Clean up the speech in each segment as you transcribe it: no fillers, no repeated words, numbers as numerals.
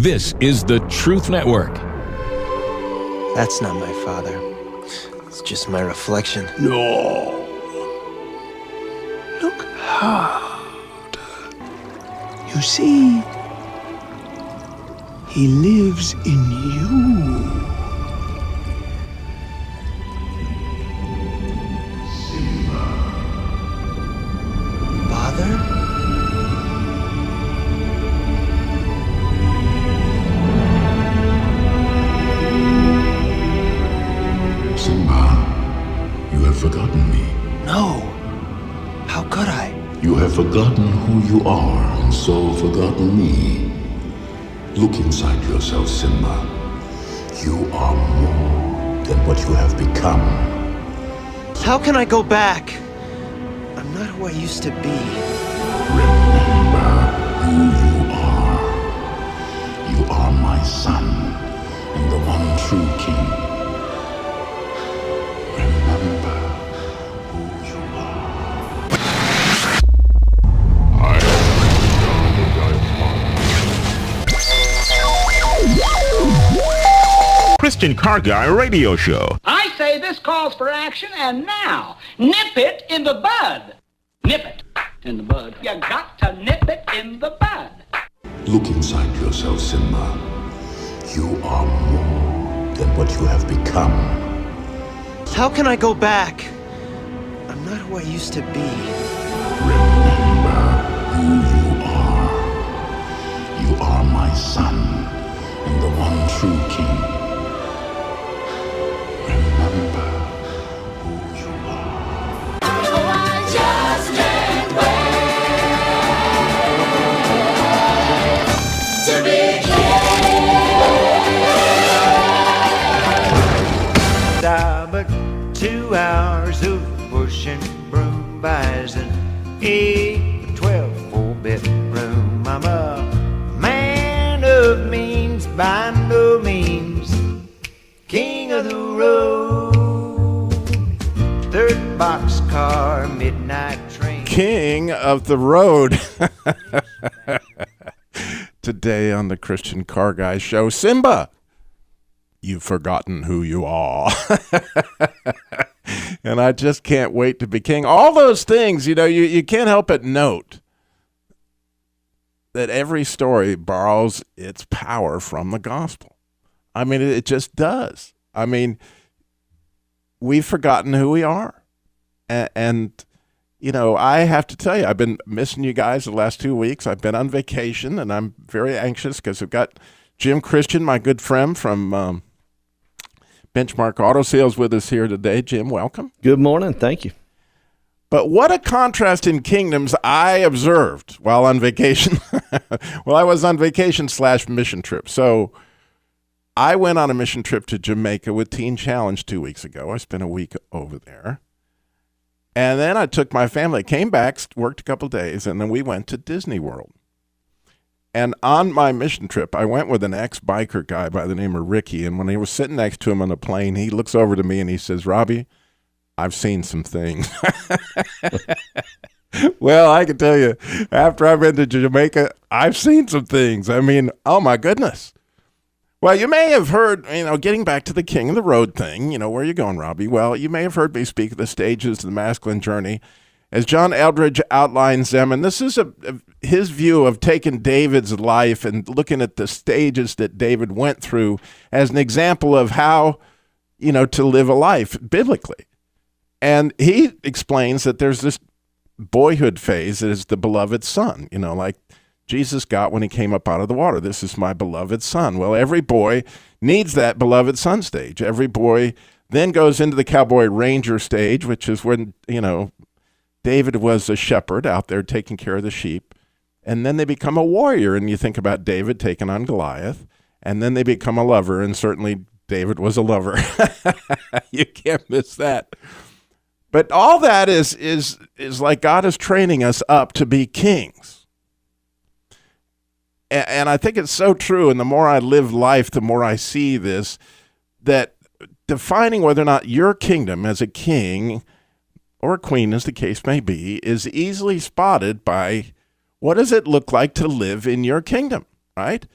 This is the Truth Network. That's not my father. It's just my reflection. No. Look hard. You see, he lives in you. Father? Forgotten me. No. How could I? You have forgotten who you are, and so forgotten me. Look inside yourself, Simba. You are more than what you have become. How can I go back? I'm not who I used to be. Remember who you are. You are my son, and the one true king. Remember who you are. I am Christian Car Guy Radio Show. I say this calls for action, and now, nip it in the bud. Nip it in the bud. You got to nip it in the bud. Look inside yourself, Simba. You are more than what you have become. How can I go back? I'm not who I used to be. Remember who you are. You are my son, and the one true king. Remember who you are. Oh, I just can't wait to be king. But 2 hours of pushing broom buys an 8 12 4-bedroom. I'm a man of means, by no means king of the road. 3rd boxcar, midnight train. King of the road. Today on the Christian Car Guy Show, Simba. You've forgotten who you are. And I just can't wait to be king. All those things, you can't help but note that every story borrows its power from the gospel. I mean, it just does. I mean, we've forgotten who we are. And I have to tell you, I've been missing you guys the last 2 weeks. I've been on vacation, and I'm very anxious because I've got Jim Christian, my good friend from Benchmark Auto Sales, with us here today. Jim, welcome. Good morning. Thank you. But what a contrast in kingdoms I observed while on vacation. Well, I was on vacation / mission trip. So I went on a mission trip to Jamaica with Teen Challenge 2 weeks ago. I spent a week over there. And then I took my family, came back, worked a couple days, and then we went to Disney World. And on my mission trip, I went with an ex-biker guy by the name of Ricky, and when he was sitting next to him on the plane, he looks over to me and he says, "Robby, I've seen some things." Well, I can tell you, after I've been to Jamaica, I've seen some things. I mean, oh my goodness. Well, you may have heard, getting back to the King of the Road thing, where are you going, Robby? Well, you may have heard me speak of the stages of the masculine journey as John Eldridge outlines them, and this is his view of taking David's life and looking at the stages that David went through as an example of how, to live a life biblically. And he explains that there's this boyhood phase that is the beloved son, like Jesus got when he came up out of the water. This is my beloved son. Well, every boy needs that beloved son stage. Every boy then goes into the cowboy ranger stage, which is when, David was a shepherd out there taking care of the sheep, and then they become a warrior, and you think about David taking on Goliath, and then they become a lover, and certainly David was a lover. You can't miss that. But all that is like God is training us up to be kings. And I think it's so true, and the more I live life, the more I see this, that defining whether or not your kingdom as a king or a queen, as the case may be, is easily spotted by what does it look like to live in your kingdom, right?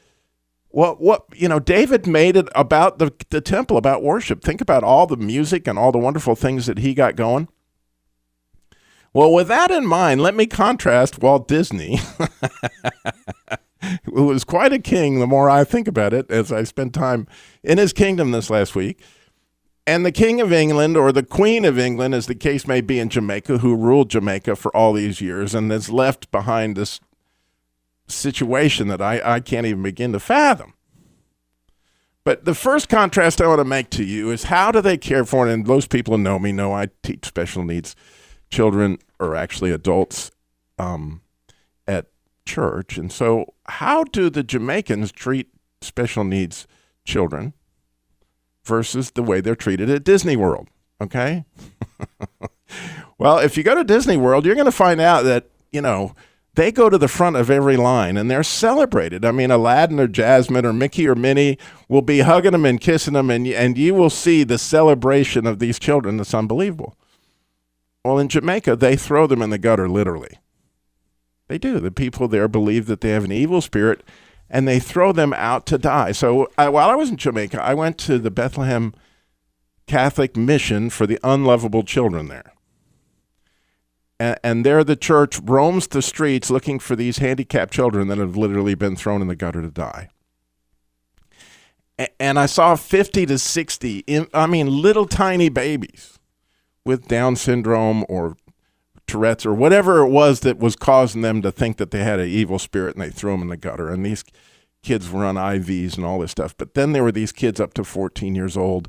David made it about the temple, about worship. Think about all the music and all the wonderful things that he got going. Well, with that in mind, let me contrast Walt Disney, who was quite a king the more I think about it as I spent time in his kingdom this last week, and the King of England, or the Queen of England, as the case may be in Jamaica, who ruled Jamaica for all these years and has left behind this situation that I can't even begin to fathom. But the first contrast I want to make to you is how do they care for it? And those people who know me know I teach special needs children, or actually adults, at church. And so how do the Jamaicans treat special needs children versus the way they're treated at Disney World? Okay? Well, if you go to Disney World, you're going to find out that, they go to the front of every line and they're celebrated. I mean, Aladdin or Jasmine or Mickey or Minnie will be hugging them and kissing them, and you will see the celebration of these children that's unbelievable. Well, in Jamaica, they throw them in the gutter, literally. They do. The people there believe that they have an evil spirit, and they throw them out to die. So while I was in Jamaica, I went to the Bethlehem Catholic Mission for the unlovable children there. And there the church roams the streets looking for these handicapped children that have literally been thrown in the gutter to die. And I saw 50 to 60, little tiny babies with Down syndrome or Tourette's or whatever it was that was causing them to think that they had an evil spirit, and they threw them in the gutter. And these kids were on IVs and all this stuff. But then there were these kids up to 14 years old.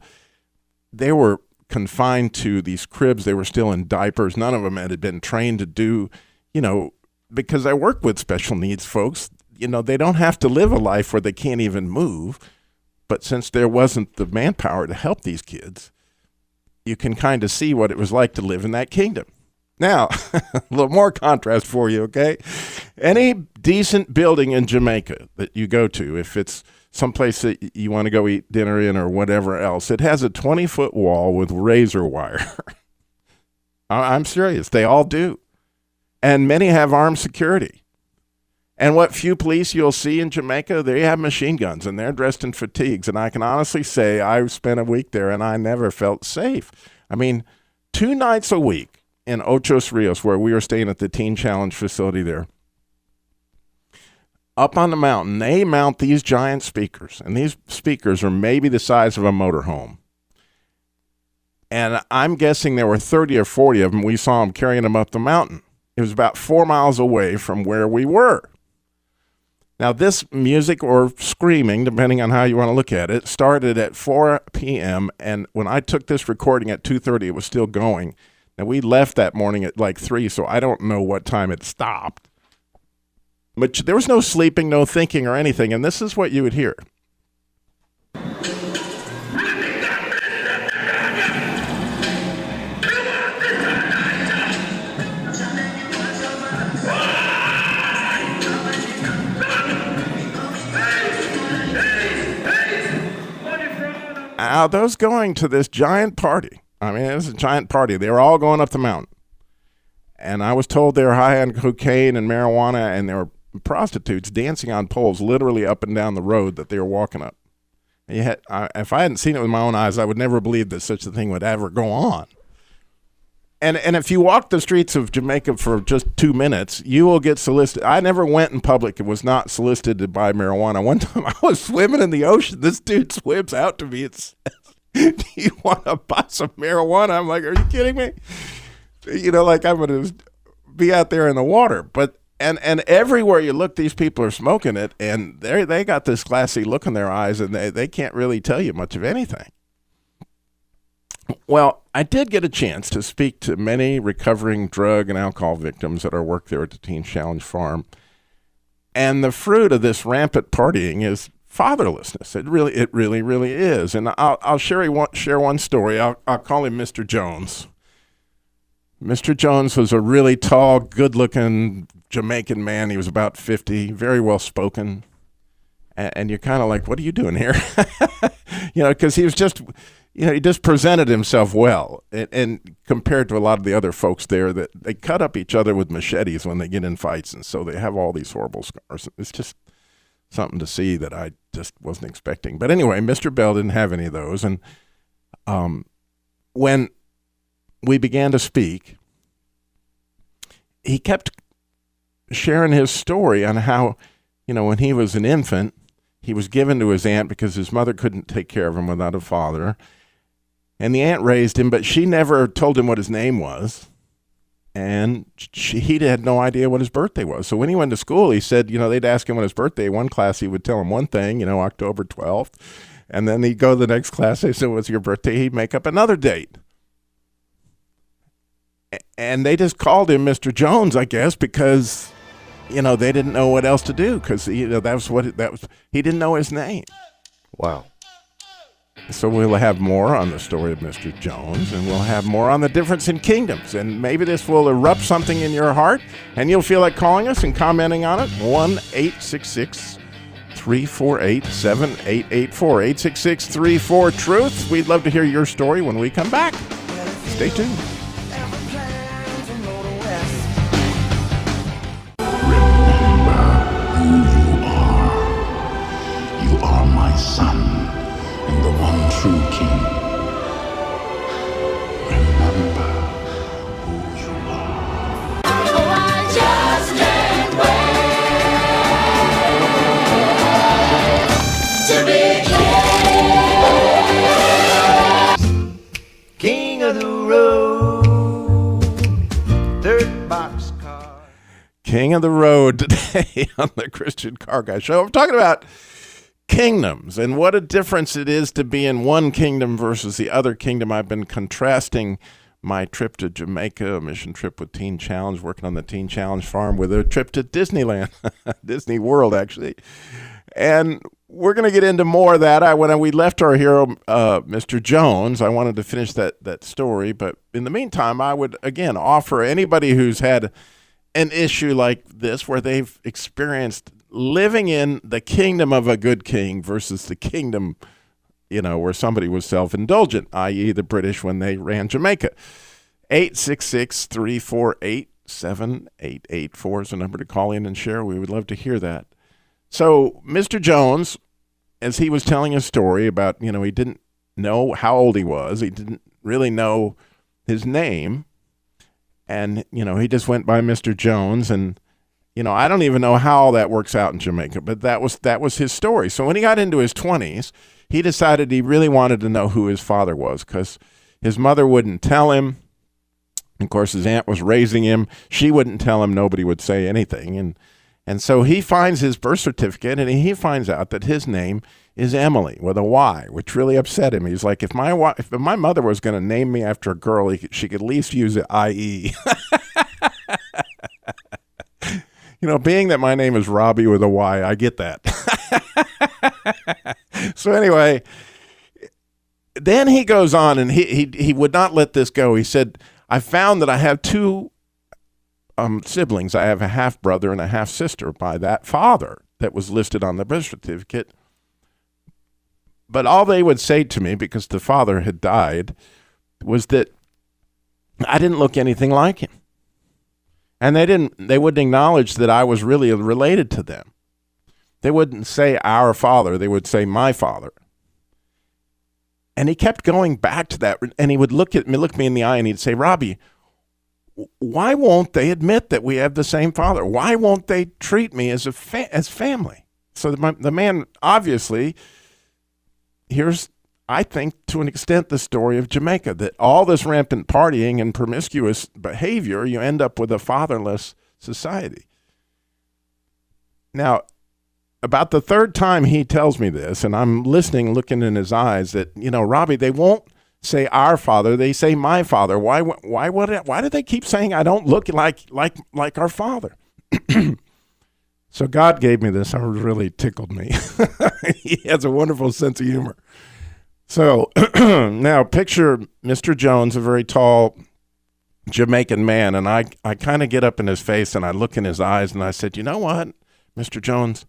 They were confined to these cribs. They were still in diapers. None of them had been trained to do, because I work with special needs folks, they don't have to live a life where they can't even move. But since there wasn't the manpower to help these kids, you can kind of see what it was like to live in that kingdom. Now, a little more contrast for you, okay? Any decent building in Jamaica that you go to, if it's someplace that you want to go eat dinner in or whatever else, it has a 20-foot wall with razor wire. I'm serious. They all do. And many have armed security. And what few police you'll see in Jamaica, they have machine guns, and they're dressed in fatigues. And I can honestly say I spent a week there, and I never felt safe. I mean, 2 nights a week in Ochos Rios, where we were staying at the Teen Challenge facility there, up on the mountain, they mount these giant speakers. And these speakers are maybe the size of a motorhome. And I'm guessing there were 30 or 40 of them. We saw them carrying them up the mountain. It was about 4 miles away from where we were. Now, this music or screaming, depending on how you want to look at it, started at 4 p.m., and when I took this recording at 2:30, it was still going. Now, we left that morning at like 3, so I don't know what time it stopped. But there was no sleeping, no thinking or anything, and this is what you would hear. Now, those going to this giant party, I mean, it was a giant party. They were all going up the mountain. And I was told they were high on cocaine and marijuana, and there were prostitutes dancing on poles literally up and down the road that they were walking up. And if I hadn't seen it with my own eyes, I would never believe that such a thing would ever go on. And if you walk the streets of Jamaica for just 2 minutes, you will get solicited. I never went in public and was not solicited to buy marijuana. One time I was swimming in the ocean. This dude swims out to me and says, "Do you want to buy some marijuana?" I'm like, "Are you kidding me?" Like I'm going to be out there in the water. But and everywhere you look, these people are smoking it, and they got this glassy look in their eyes, and they can't really tell you much of anything. Well, I did get a chance to speak to many recovering drug and alcohol victims at our work there at the Teen Challenge Farm. And the fruit of this rampant partying is fatherlessness. It really is. And I'll share one story. I'll call him Mr. Jones. Mr. Jones was a really tall, good-looking Jamaican man. He was about 50, very well-spoken. And you're kind of like, what are you doing here? Because he was just... he just presented himself well, and compared to a lot of the other folks there, that they cut up each other with machetes when they get in fights, and so they have all these horrible scars. It's just something to see that I just wasn't expecting. But anyway, Mr. Bell didn't have any of those. And when we began to speak, he kept sharing his story on how, when he was an infant, he was given to his aunt because his mother couldn't take care of him without a father. And the aunt raised him, but she never told him what his name was. And he had no idea what his birthday was. So when he went to school, he said, they'd ask him what his birthday. One class, he would tell him one thing, October 12th. And then he'd go to the next class. They said, what's your birthday? He'd make up another date. And they just called him Mr. Jones, I guess, because, they didn't know what else to do because, he didn't know his name. Wow. So we'll have more on the story of Mr. Jones, and we'll have more on the difference in kingdoms. And maybe this will erupt something in your heart, and you'll feel like calling us and commenting on it. 1-866-348-7884. 866-34-TRUTH. We'd love to hear your story when we come back. Stay tuned. True king. Remember who you are. Oh, I just can't wait to be King of the road, third boxcar. King of the road today on the Christian Car Guy Show. I'm talking about kingdoms and what a difference it is to be in one kingdom versus the other kingdom. I've been contrasting my trip to Jamaica, a mission trip with Teen Challenge, working on the Teen Challenge farm, with a trip to Disneyland, Disney World, actually. And we're going to get into more of that. When we left our hero, Mr. Jones, I wanted to finish that story. But in the meantime, I would, again, offer anybody who's had an issue like this where they've experienced living in the kingdom of a good king versus the kingdom, where somebody was self-indulgent, i.e. the British when they ran Jamaica. 866-348-7884 is the number to call in and share. We would love to hear that. So Mr. Jones, as he was telling his story about, he didn't know how old he was. He didn't really know his name. And, he just went by Mr. Jones. And, I don't even know how that works out in Jamaica, but that was his story. So when he got into his 20s, he decided he really wanted to know who his father was because his mother wouldn't tell him. Of course, his aunt was raising him. She wouldn't tell him. Nobody would say anything. And so he finds his birth certificate, and he finds out that his name is Emily with a Y, which really upset him. He's like, if my mother was going to name me after a girl, she could at least use the IE. Being that my name is Robby with a Y, I get that. So anyway, then he goes on, and he would not let this go. He said, I found that I have two siblings. I have a half-brother and a half-sister by that father that was listed on the birth certificate. But all they would say to me, because the father had died, was that I didn't look anything like him. And they wouldn't acknowledge that I was really related to them. They wouldn't say our father, they would say my father. And he kept going back to that, and he would look me in the eye, and he'd say, Robby, why won't they admit that we have the same father? Why won't they treat me as family? So the man, obviously, here's, I think, to an extent, the story of Jamaica, that all this rampant partying and promiscuous behavior, you end up with a fatherless society. Now, about the third time he tells me this, and I'm listening, looking in his eyes, that, Robby, they won't say our father, they say my father. Why do they keep saying I don't look like our father? So God gave me this. It really tickled me. He has a wonderful sense of humor. So now picture Mr. Jones, a very tall Jamaican man, and I kind of get up in his face and I look in his eyes and I said, you know what, Mr. Jones,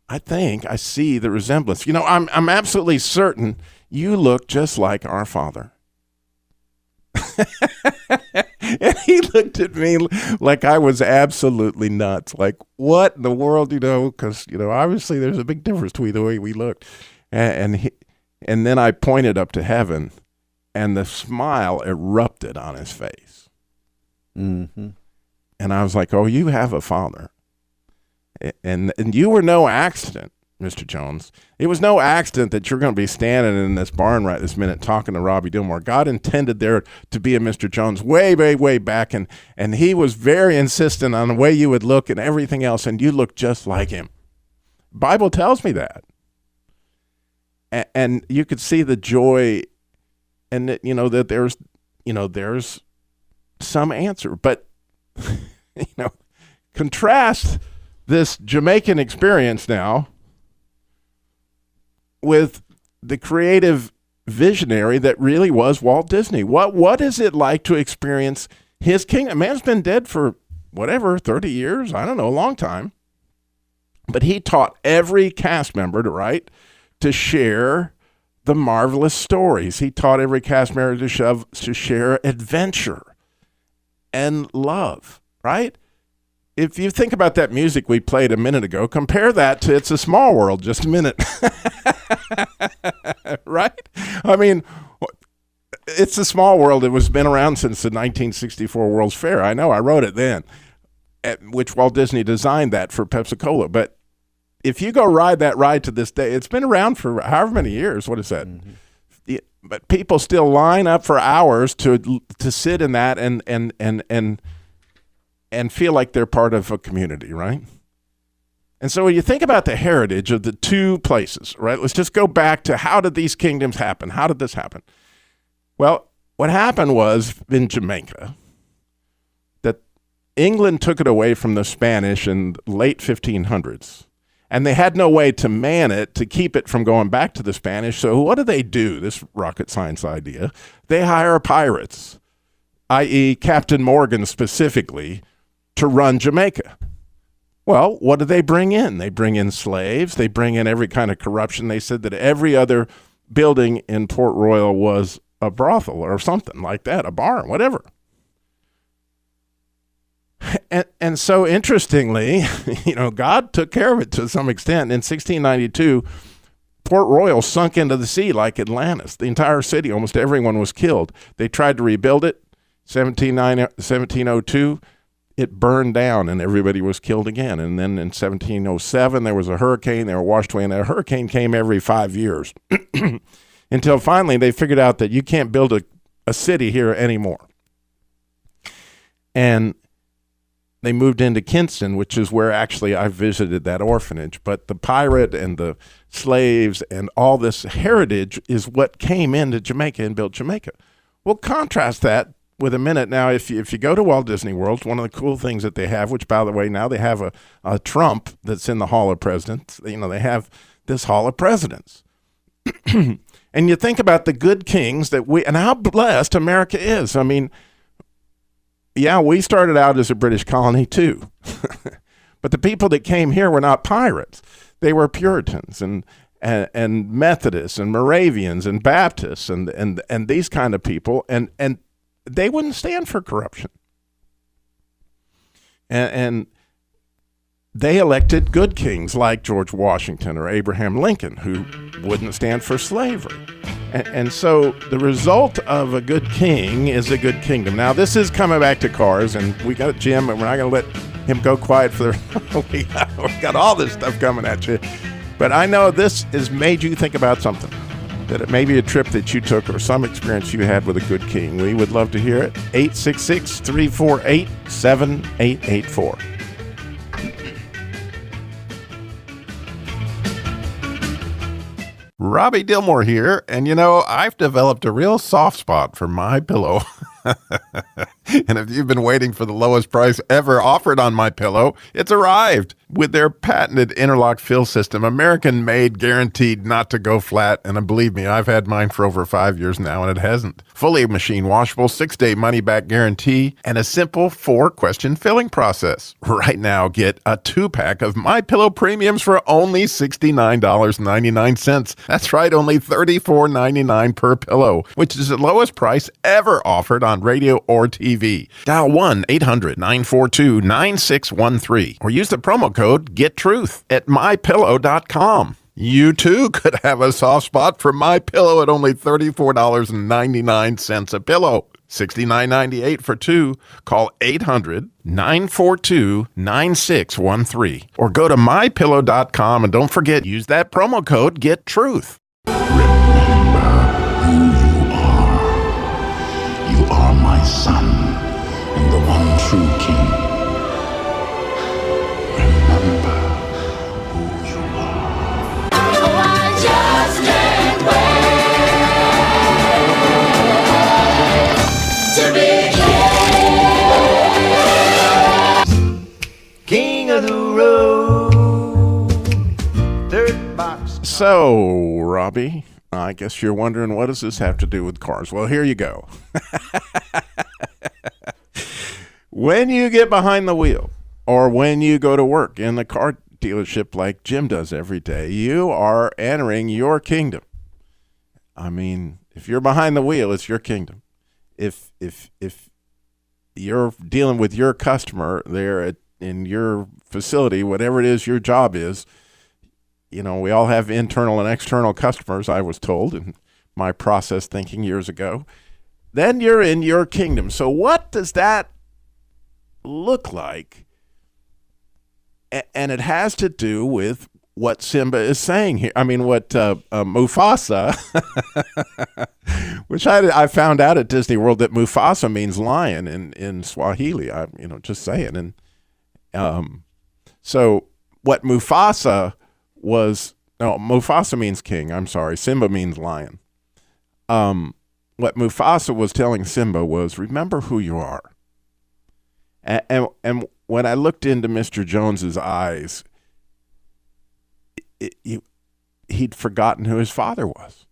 I think I see the resemblance. I'm absolutely certain you look just like our father. And he looked at me like I was absolutely nuts. Like, what in the world, because, obviously there's a big difference between the way we looked. And then I pointed up to heaven, and the smile erupted on his face. Mm-hmm. And I was like, oh, you have a father. And you were no accident, Mr. Jones. It was no accident that you're going to be standing in this barn right this minute talking to Robby Dilmore. God intended there to be a Mr. Jones way, way, way back, and he was very insistent on the way you would look and everything else, and you look just like him. Bible tells me that. And you could see the joy, and that there's some answer. But, contrast this Jamaican experience now with the creative visionary that really was Walt Disney. What is it like to experience his kingdom? Man's been dead for 30 years? I don't know, a long time. But he taught every cast member to share the marvelous stories. He taught every cast member to share adventure and love, right? If you think about that music we played a minute ago, compare that to It's a Small World just a minute. Right? I mean, It's a Small World. It was been around since the 1964 World's Fair. I know, I wrote it then, which Walt Disney designed that for Pepsi-Cola. But if you go ride that ride to this day, it's been around for however many years. What is that? Mm-hmm. But people still line up for hours to sit in that and feel like they're part of a community, right? And so when you think about the heritage of the two places, right, let's just go back to how did these kingdoms happen? How did this happen? Well, what happened was in Jamaica that England took it away from the Spanish in late 1500s, and they had no way to man it to keep it from going back to the Spanish. So what do? This rocket science idea. They hire pirates, i.e. Captain Morgan specifically, to run Jamaica. Well, what do they bring in? They bring in slaves. They bring in every kind of corruption. They said that every other building in Port Royal was a brothel or something like that, a barn, whatever. And so interestingly, God took care of it to some extent. In 1692, Port Royal sunk into the sea like Atlantis. The entire city, almost everyone was killed. They tried to rebuild it. 1702, it burned down and everybody was killed again. And then in 1707, there was a hurricane. They were washed away, and a hurricane came every 5 years until finally they figured out that you can't build a city here anymore. And they moved into Kingston, which is where actually I visited that orphanage. But the pirate and the slaves and all this heritage is what came into Jamaica and built Jamaica. Well, contrast that with a minute now. If you go to Walt Disney World, one of the cool things that they have, which by the way, now they have a Trump that's in the Hall of Presidents. They have this Hall of Presidents. And you think about the good kings and how blessed America is. I mean, yeah, we started out as a British colony too. But the people that came here were not pirates. They were Puritans and Methodists and Moravians and Baptists and these kind of people. And they wouldn't stand for corruption. And they elected good kings like George Washington or Abraham Lincoln, who wouldn't stand for slavery. And so the result of a good king is a good kingdom. Now, this is coming back to cars, and we got Jim, and we're not going to let him go quiet for the... we got all this stuff coming at you. But I know this has made you think about something, that it may be a trip that you took or some experience you had with a good king. We would love to hear it. 866-348-7884. Robby Dilmore here, and I've developed a real soft spot for MyPillow. And if you've been waiting for the lowest price ever offered on MyPillow, it's arrived. With their patented interlock fill system, American made, guaranteed not to go flat. And believe me, I've had mine for over 5 years now, and it hasn't. Fully machine washable, 6-day money-back guarantee, and a simple 4-question filling process. Right now, get a 2-pack of MyPillow Premiums for only $69.99. That's right, only $34.99 per pillow, which is the lowest price ever offered on on radio or TV. Dial 1-800-942-9613 or use the promo code GetTruth at MyPillow.com. You too could have a soft spot for MyPillow at only $34.99 a pillow. $69.98 for two. Call 800-942-9613 or go to MyPillow.com and don't forget, use that promo code GetTruth. Remember who you are. You are my son and the one true king. Remember who you are. Oh, I just can't wait to be King of the road. Third box. So, Robby, I guess you're wondering, what does this have to do with cars? Well, here you go. When you get behind the wheel or when you go to work in the car dealership like Jim does every day, you are entering your kingdom. I mean, if you're behind the wheel, it's your kingdom. If you're dealing with your customer there in your facility, whatever it is your job is, you know, we all have internal and external customers, I was told in my process thinking years ago. Then you're in your kingdom. So what does that look like? And it has to do with what Simba is saying here. I mean, what Mufasa, which I found out at Disney World that Mufasa means lion in Swahili. Just saying. And so what Mufasa Mufasa means king. I'm sorry. Simba means lion. What Mufasa was telling Simba was, remember who you are. And when I looked into Mr. Jones's eyes, he'd forgotten who his father was.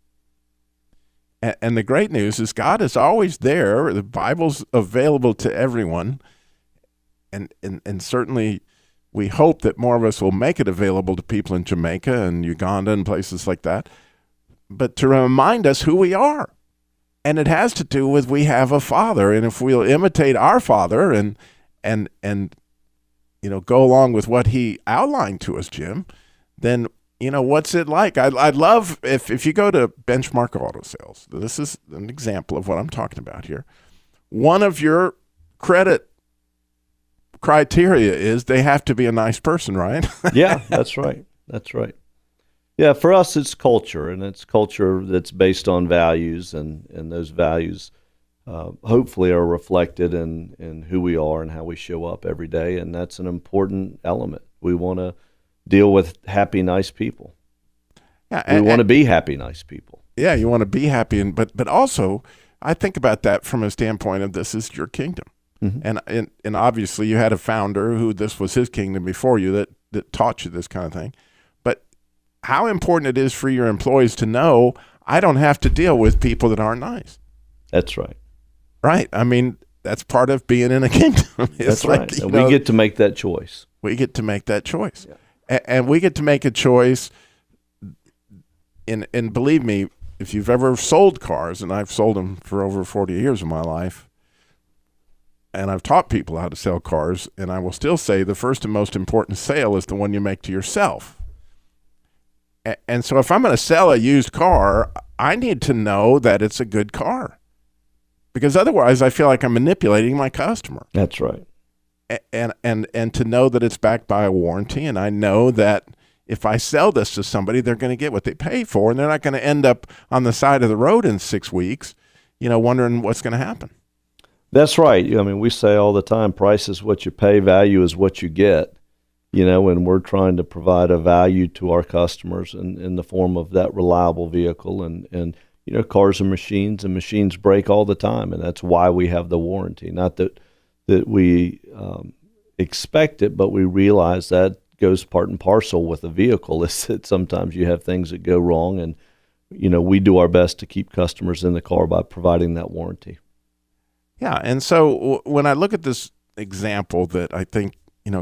And the great news is God is always there. The Bible's available to everyone. And certainly we hope that more of us will make it available to people in Jamaica and Uganda and places like that. But to remind us who we are. And it has to do with we have a father. And if we'll imitate our father and go along with what he outlined to us, Jim, then, what's it like? I'd love if you go to Benchmark Auto Sales. This is an example of what I'm talking about here. One of your credit criteria is they have to be a nice person, right? Yeah, that's right. That's right. Yeah, for us, it's culture, and it's culture that's based on values, and those values hopefully are reflected in who we are and how we show up every day, and that's an important element. We want to deal with happy, nice people. Yeah, we want to be happy, nice people. Yeah, you want to be happy, but also I think about that from a standpoint of this is your kingdom. Mm-hmm. And obviously you had a founder who this was his kingdom before you that taught you this kind of thing. But how important it is for your employees to know I don't have to deal with people that aren't nice. That's right. Right. I mean, that's part of being in a kingdom. That's right. And we get to make that choice. We get to make that choice. Yeah. And we get to make a choice. And believe me, if you've ever sold cars, and I've sold them for over 40 years of my life, and I've taught people how to sell cars, and I will still say the first and most important sale is the one you make to yourself. And so if I'm going to sell a used car, I need to know that it's a good car. Because otherwise I feel like I'm manipulating my customer. That's right. And to know that it's backed by a warranty, and I know that if I sell this to somebody, they're going to get what they pay for, and they're not going to end up on the side of the road in 6 weeks, wondering what's going to happen. That's right. I mean, we say all the time, price is what you pay, value is what you get, and we're trying to provide a value to our customers in the form of that reliable vehicle. And cars are machines, and machines break all the time, and that's why we have the warranty. Not that we expect it, but we realize that goes part and parcel with a vehicle is that sometimes you have things that go wrong, and we do our best to keep customers in the car by providing that warranty. Yeah, and so when I look at this example that I think,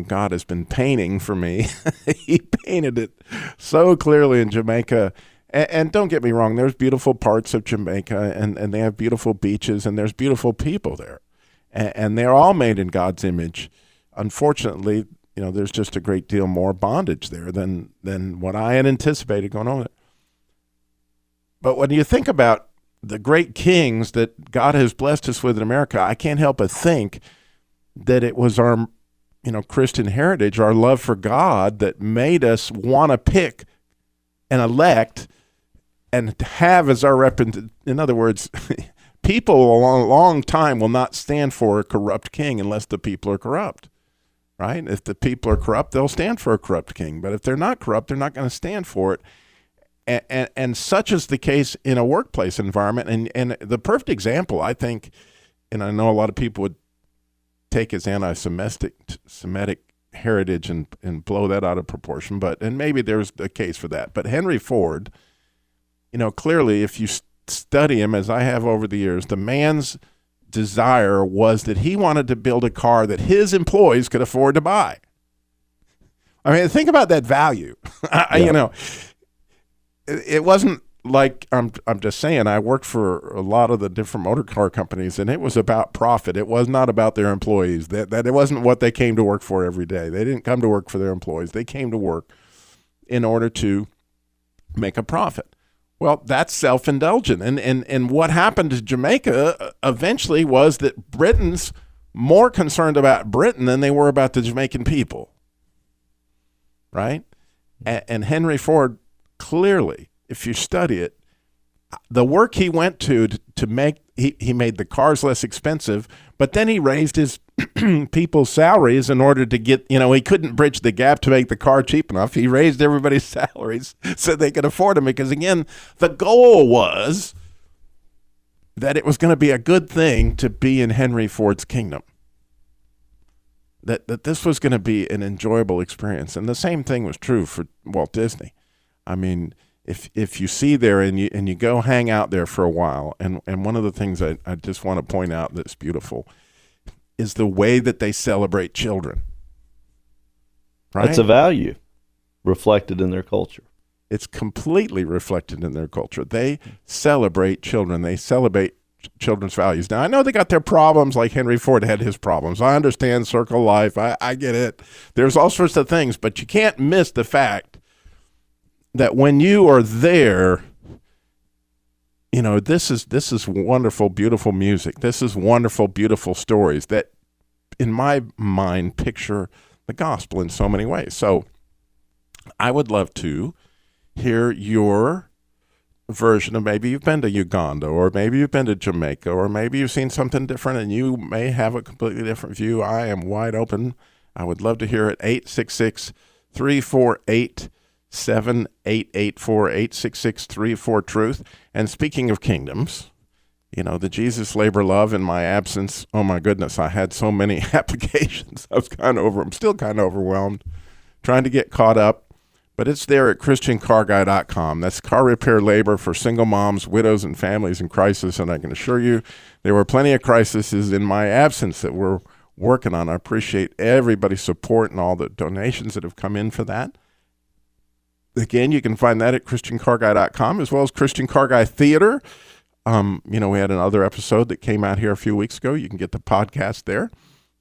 God has been painting for me, he painted it so clearly in Jamaica, And don't get me wrong, there's beautiful parts of Jamaica, and they have beautiful beaches, and there's beautiful people there. And they're all made in God's image. Unfortunately, there's just a great deal more bondage there than what I had anticipated going on there. But when you think about the great kings that God has blessed us with in America, I can't help but think that it was our, Christian heritage, our love for God that made us want to pick and elect and have as our representative. In other words, people a long time will not stand for a corrupt king unless the people are corrupt, right? If the people are corrupt, they'll stand for a corrupt king. But if they're not corrupt, they're not going to stand for it. And such is the case in a workplace environment. And the perfect example, I think, and I know a lot of people would take as anti-Semitic heritage and blow that out of proportion, and maybe there's a case for that. But Henry Ford, clearly if you study him, as I have over the years, the man's desire was that he wanted to build a car that his employees could afford to buy. I mean, think about that value. It wasn't like, I'm just saying, I worked for a lot of the different motor car companies, and it was about profit. It was not about their employees. That it wasn't what they came to work for every day. They didn't come to work for their employees. They came to work in order to make a profit. Well, that's self-indulgent. And what happened to Jamaica eventually was that Britons more concerned about Britain than they were about the Jamaican people, right? And Henry Ford, clearly, if you study it, the work he went to make, he made the cars less expensive, but then he raised his people's salaries in order to get, he couldn't bridge the gap to make the car cheap enough. He raised everybody's salaries so they could afford them, because, again, the goal was that it was going to be a good thing to be in Henry Ford's kingdom, that this was going to be an enjoyable experience. And the same thing was true for Walt Disney. I mean, if you see there and you go hang out there for a while, and one of the things I just want to point out that's beautiful is the way that they celebrate children. Right? It's a value reflected in their culture. It's completely reflected in their culture. They celebrate children. They celebrate children's values. Now, I know they got their problems, like Henry Ford had his problems. I understand circle life. I get it. There's all sorts of things, but you can't miss the fact that when you are there, this is wonderful, beautiful music. This is wonderful, beautiful stories that, in my mind, picture the gospel in so many ways. So I would love to hear your version of, maybe you've been to Uganda, or maybe you've been to Jamaica, or maybe you've seen something different and you may have a completely different view. I am wide open. I would love to hear it. 866-348-7884, 866-34-TRUTH. And speaking of kingdoms, the Jesus Labor Love in my absence, oh my goodness, I had so many applications. I'm still kind of overwhelmed, trying to get caught up. But it's there at ChristianCarGuy.com. That's car repair labor for single moms, widows, and families in crisis. And I can assure you there were plenty of crises in my absence that we're working on. I appreciate everybody's support and all the donations that have come in for that. Again, you can find that at ChristianCarGuy.com, as well as Christian Car Guy Theater. We had another episode that came out here a few weeks ago. You can get the podcast there.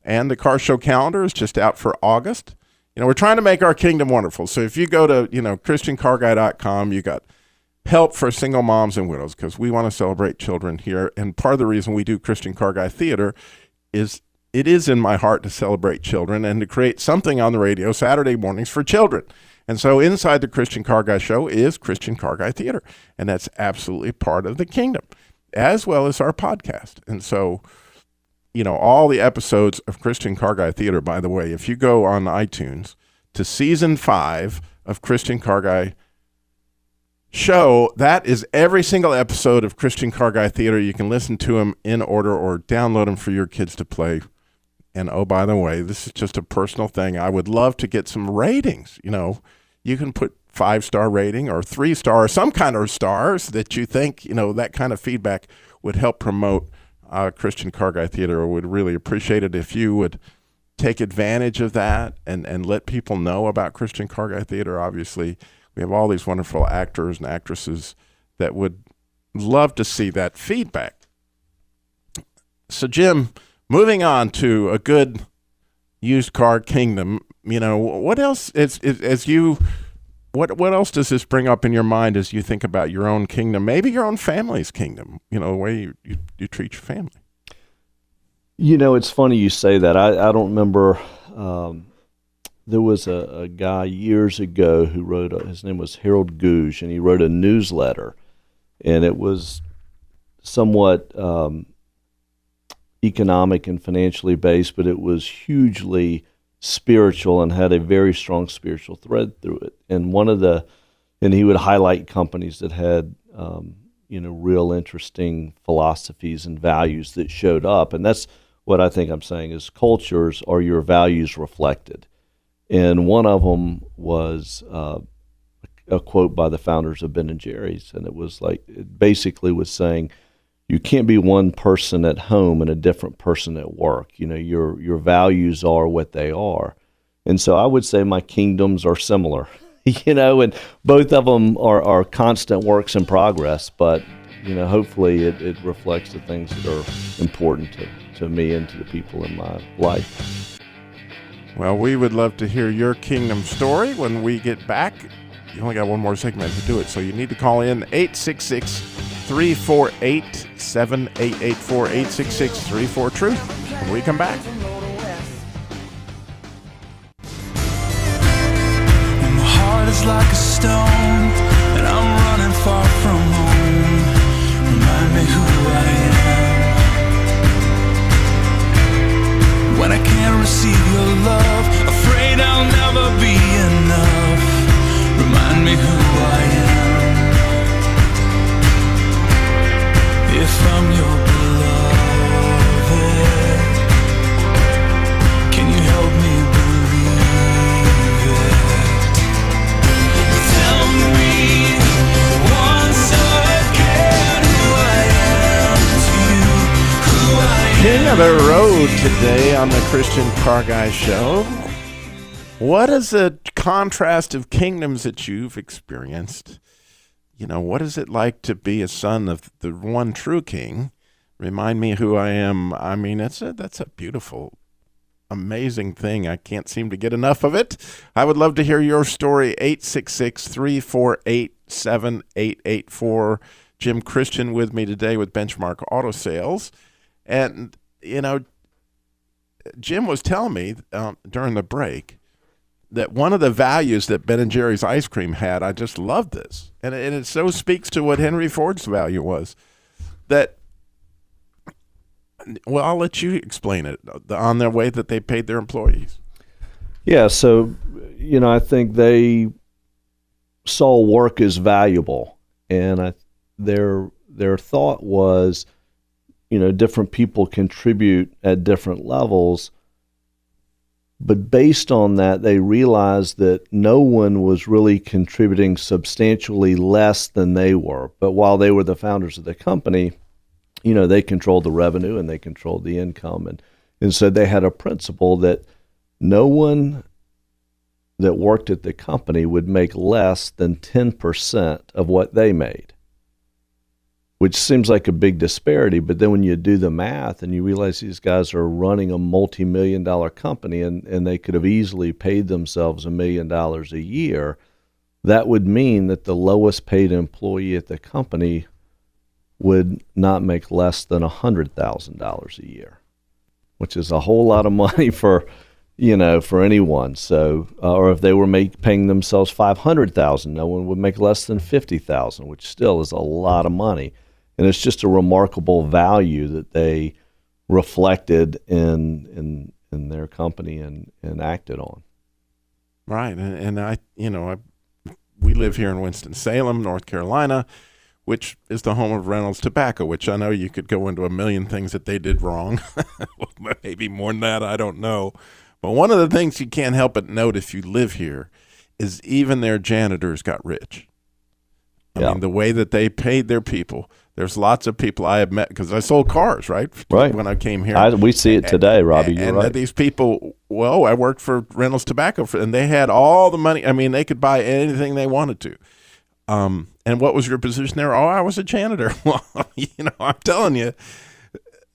And the car show calendar is just out for August. We're trying to make our kingdom wonderful. So if you go to, ChristianCarGuy.com, you got help for single moms and widows, because we want to celebrate children here. And part of the reason we do Christian Car Guy Theater is it is in my heart to celebrate children and to create something on the radio Saturday mornings for children. And so inside the Christian Car Guy Show is Christian Car Guy Theater. And that's absolutely part of the kingdom, as well as our podcast. And so, all the episodes of Christian Car Guy Theater, by the way, if you go on iTunes to season 5 of Christian Car Guy Show, that is every single episode of Christian Car Guy Theater. You can listen to them in order or download them for your kids to play. And oh, by the way, this is just a personal thing. I would love to get some ratings. You can put 5-star rating or 3-star or some kind of stars that you think, that kind of feedback would help promote Christian Car Guy Theater. I would really appreciate it if you would take advantage of that and let people know about Christian Car Guy Theater. Obviously, We have all these wonderful actors and actresses that would love to see that feedback. So, Jim, moving on to a good used car kingdom, what else what else does this bring up in your mind as you think about your own kingdom, maybe your own family's kingdom, the way you treat your family? It's funny you say that. I don't remember. There was a guy years ago who wrote, his name was Harold Gouge, and he wrote a newsletter, and it was somewhat economic and financially based, but it was hugely spiritual and had a very strong spiritual thread through it. And he would highlight companies that had, real interesting philosophies and values that showed up. And that's what I think I'm saying is cultures are your values reflected. And one of them was a quote by the founders of Ben & Jerry's. And it basically was saying, you can't be one person at home and a different person at work. Your values are what they are. And so I would say my kingdoms are similar, and both of them are constant works in progress, but, hopefully it reflects the things that are important to me and to the people in my life. Well, we would love to hear your kingdom story when we get back. You only got one more segment to do it, so you need to call in 866-348-7884, 866-34-TRUTH. When we come back. My heart is like a stone, and I'm running far from home. Remind me who I am. When I can't receive your love, afraid I'll never be enough. Remind me who I am. If I'm your beloved, can you help me believe it? Tell me once again who I am to you, who I am. King of the road today on the Christian Car Guy Show. What is the contrast of kingdoms that you've experienced? What is it like to be a son of the one true king? Remind me who I am. I mean, that's a beautiful, amazing thing. I can't seem to get enough of it. I would love to hear your story, 866-348-7884. Jim Christian with me today with Benchmark Auto Sales. And, Jim was telling me during the break that one of the values that Ben & Jerry's ice cream had, I just love this, and it so speaks to what Henry Ford's value was, that, well, I'll let you explain it, on their way that they paid their employees. Yeah, so, I think they saw work as valuable, and their thought was, different people contribute at different levels. But based on that, they realized that no one was really contributing substantially less than they were. But while they were the founders of the company, they controlled the revenue and they controlled the income. And so they had a principle that no one that worked at the company would make less than 10% of what they made, which seems like a big disparity. But then when you do the math and you realize these guys are running a multi-million-dollar company and they could have easily paid themselves $1 million a year, that would mean that the lowest paid employee at the company would not make less than $100,000 a year, which is a whole lot of money for anyone. So, or if they were paying themselves $500,000, no one would make less than $50,000, which still is a lot of money. And it's just a remarkable value that they reflected in their company and acted on. Right, and we live here in Winston-Salem, North Carolina, which is the home of Reynolds Tobacco, which I know you could go into a million things that they did wrong. Maybe more than that, I don't know. But one of the things you can't help but note if you live here is even their janitors got rich. I mean, the way that they paid their people, There's lots of people I have met because I sold cars, right? Right. When I came here. We see it today, Robbie. You're and right. these people, I worked for Reynolds Tobacco, and they had all the money. I mean, they could buy anything they wanted to. And what was your position there? Oh, I was a janitor. Well, I'm telling you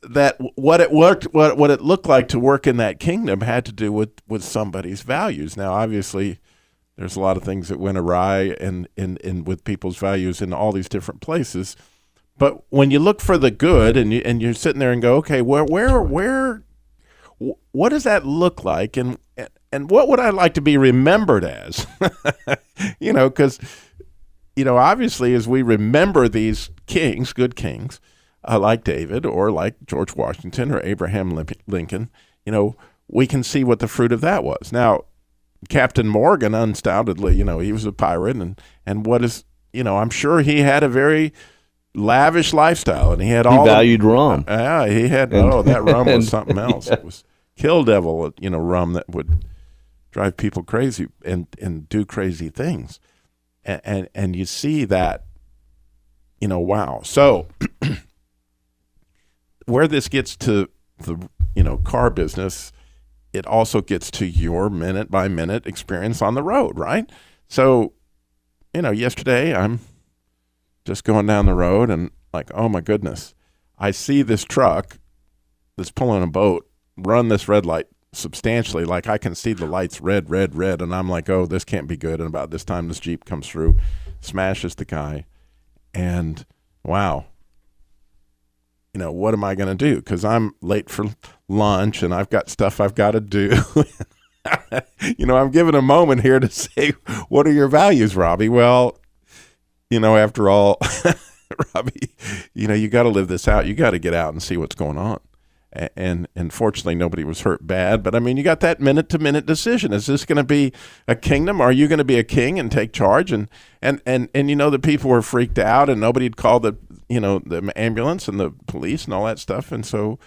that what it looked like to work in that kingdom had to do with somebody's values. Now, obviously, there's a lot of things that went awry and with people's values in all these different places. But when you look for the good and you're sitting there and go, okay, what does that look like, and what would I like to be remembered as? Because obviously, as we remember these kings, good kings, like David or like George Washington or Abraham Lincoln, we can see what the fruit of that was. Now, Captain Morgan, undoubtedly, he was a pirate, and what is, I'm sure he had a very lavish lifestyle, and he valued rum. Yeah, he had. That rum was something else. Yeah. It was kill devil, rum that would drive people crazy and do crazy things, and you see that, wow. So where this gets to the car business, it also gets to your minute by minute experience on the road, right? So, yesterday I'm just going down the road and like, oh my goodness, I see this truck that's pulling a boat run this red light substantially. Like I can see the lights red, and I'm like, oh, this can't be good. And about this time, this Jeep comes through, smashes the guy, and wow. What am I going to do? Because I'm late for lunch and I've got stuff I've got to do. I'm given a moment here to say, what are your values, Robbie? Well, after all, Robbie, you got to live this out. You got to get out and see what's going on. And fortunately, nobody was hurt bad. But, I mean, you got that minute-to-minute decision. Is this going to be a kingdom? Or are you going to be a king and take charge? And the people were freaked out, and nobody had called the ambulance and the police and all that stuff. And so,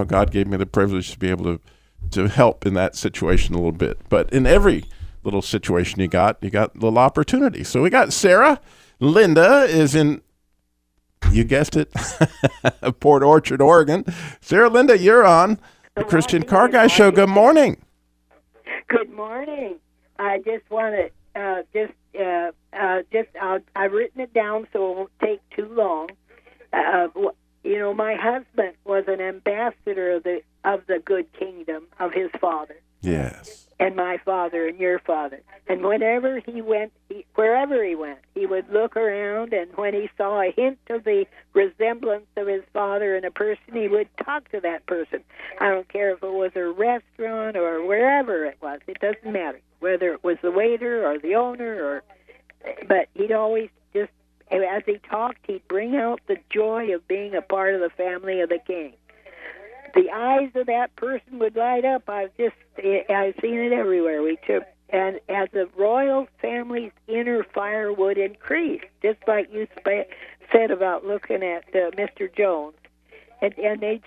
God gave me the privilege to be able to help in that situation a little bit. But in every little situation you got little opportunity. So we got Sarah. Linda is in, you guessed it, Port Orchard, Oregon. Sarah, Linda, you're on the Christian Car Guy Show. Good morning. Good morning. I just want to I've written it down so it won't take too long. My husband was an ambassador of the good kingdom of his father. Yes. And my father and your father. And whenever he went, wherever he went, he would look around, and when he saw a hint of the resemblance of his father in a person, he would talk to that person. I don't care if it was a restaurant or wherever it was. It doesn't matter whether it was the waiter or the owner, but he'd always just, as he talked, he'd bring out the joy of being a part of the family of the king. The eyes of that person would light up. I've seen it everywhere. And as the royal family's inner fire would increase, just like you said about looking at Mr. Jones, and they'd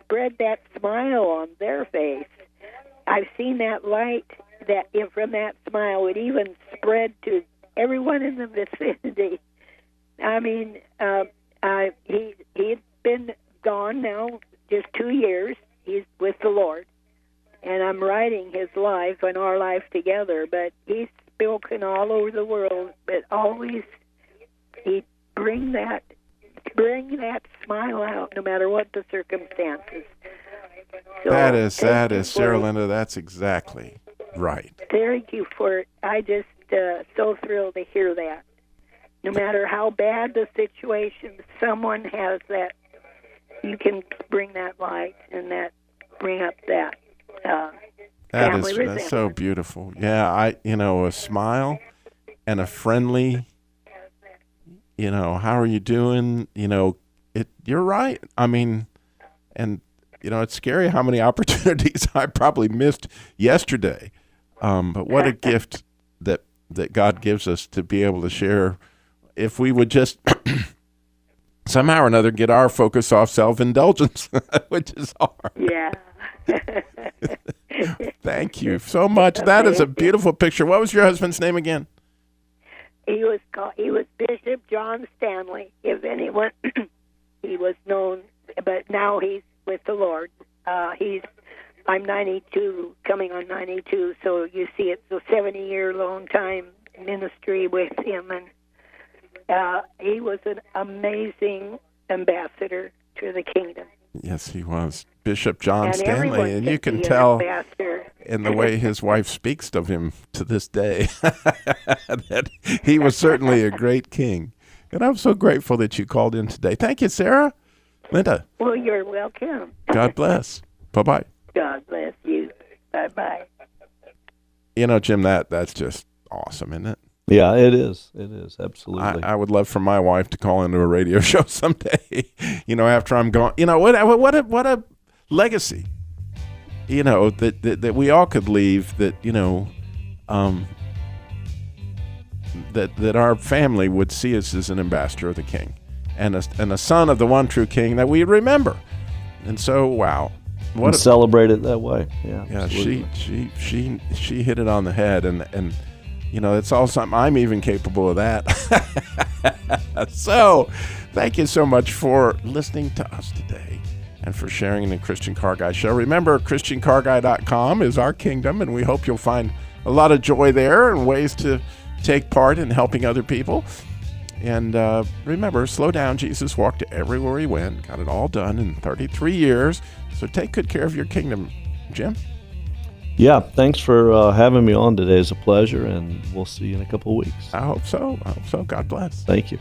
spread that smile on their face. I've seen that light from that smile would even spread to everyone in the vicinity. I mean, he'd been gone now just 2 years. He's with the Lord, and I'm writing his life and our life together. But he's spoken all over the world. But always he'd bring that smile out, no matter what the circumstances. So, that is Sarah Linda. That's exactly right. Thank you for it. I just so thrilled to hear that. No matter how bad the situation, someone has that. You can bring that light and bring up that family resemblance. That's so beautiful. Yeah, a smile and a friendly, how are you doing? You're right. I mean, and it's scary how many opportunities I probably missed yesterday. But what a gift that God gives us to be able to share. If we would just somehow or another get our focus off self-indulgence, which is hard. Yeah. Thank you so much. That is a beautiful picture. What was your husband's name again? He was Bishop John Stanley, if anyone. He was known, but now he's with the Lord. I'm 92, coming on 92, so you see it's a 70-year long time ministry with him, and he was an amazing ambassador to the kingdom. Yes, he was. Bishop John Stanley, Stanley, and you can tell in the way his wife speaks of him to this day that he was certainly a great king. And I'm so grateful that you called in today. Thank you, Sarah. Linda. Well, you're welcome. God bless. Bye-bye. God bless you. Bye-bye. You know, Jim, that's just awesome, isn't it? Yeah, it is. It is, absolutely. I would love for my wife to call into a radio show someday, you know, after I'm gone. You know, what a legacy, you know, that we all could leave, that, you know, that our family would see us as an ambassador of the King and a son of the one true King that we remember. And so, wow. Celebrate it that way. Yeah. Yeah, she hit it on the head, and you know, it's all something I'm even capable of that. So, thank you so much for listening to us today and for sharing in the Christian Car Guy Show. Remember, ChristianCarGuy.com is our kingdom, and we hope you'll find a lot of joy there and ways to take part in helping other people. And remember, slow down. Jesus walked everywhere he went, got it all done in 33 years. So take good care of your kingdom, Jim. Yeah, thanks for having me on today. It's a pleasure, and we'll see you in a couple of weeks. I hope so. God bless. Thank you.